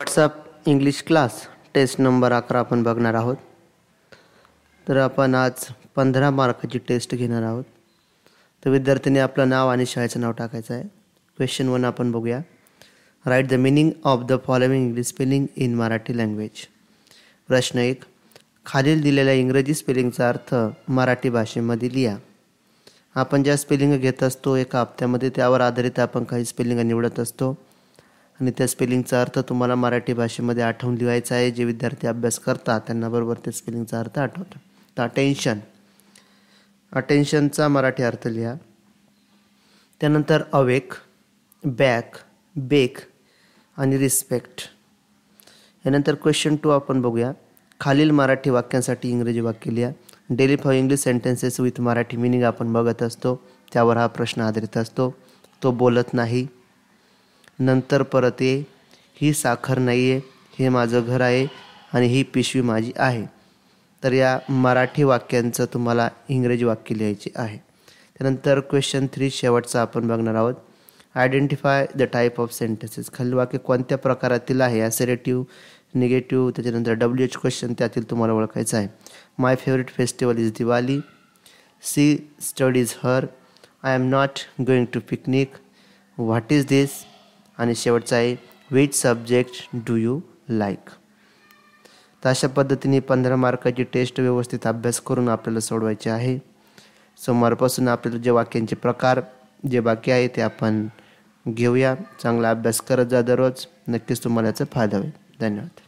WhatsApp English class test number 11 आपण बघणार आहोत. तर आपण आज 15 मार्काची टेस्ट घेणार आहोत. तर विद्यार्थ्यांनी आपलं नाव आणि शाळेचं नाव टाकायचं आहे. क्वेश्चन 1 आपण बघूया. Write the meaning of the following English spelling in Marathi language. प्रश्न 1. खालील दिलेल्या इंग्रजी स्पेलिंगचा अर्थ मराठी भाषेमध्ये लिहा. आपण ज्या स्पेलिंग घेत असतो एका हप्त्यामध्ये त्यावर आधारित आपण काही स्पेलिंग निवडत असतो आणि त्या स्पेलिंगचा अर्थ तुम्हाला मराठी भाषेमध्ये आठवून लिहायचा आहे. जे विद्यार्थी अभ्यास करतात त्यांना बरोबर त्या स्पेलिंगचा अर्थ आठवतो. तर अटेन्शनचा मराठी अर्थ लिहा. त्यानंतर अवेक, बॅक, बेक आणि रिस्पेक्ट. यानंतर क्वेश्चन 2 आपण बघूया. खालील मराठी वाक्यांसाठी इंग्रजी वाक्य लिहा. Daily for English sentences with Marathi meaning आपण बघत असतो, त्यावर हा प्रश्न आधारित असतो. तो बोलत नाही, नंतर परत ये, ही साखर नाही आहे, हे माझं घर आहे आणि ही पिशवी माझी आहे. तर या मराठी वाक्यांचं तुम्हाला इंग्रजी वाक्य लिहायचे आहे. त्यानंतर क्वेश्चन 3 शेवटचा आपण बघणार आहोत. Identify the type of sentences. खालील वाक्य कोणत्या प्रकारातील आहे. असर्टिव्ह, निगेटिव्ह, त्याच्यानंतर WH क्वेश्चन त्यातील तुम्हाला ओळखायचं आहे. My favourite festival is Diwali. She studies her. I am not going to picnic. What is this. आणि शेवटचा आहे which subject do you like. तर अशा पद्धतीने 15 मार्काची टेस्ट व्यवस्थित अभ्यास करून आपल्याला सोडवायचे आहे. सोमवारपासून आपल्याला जे वाक्यांचे प्रकार जे बाकी आहे ते आपण घेऊया. चांगला अभ्यास करत जा दररोज. नक्कीच तुम्हाला याचा फायदा होईल. धन्यवाद.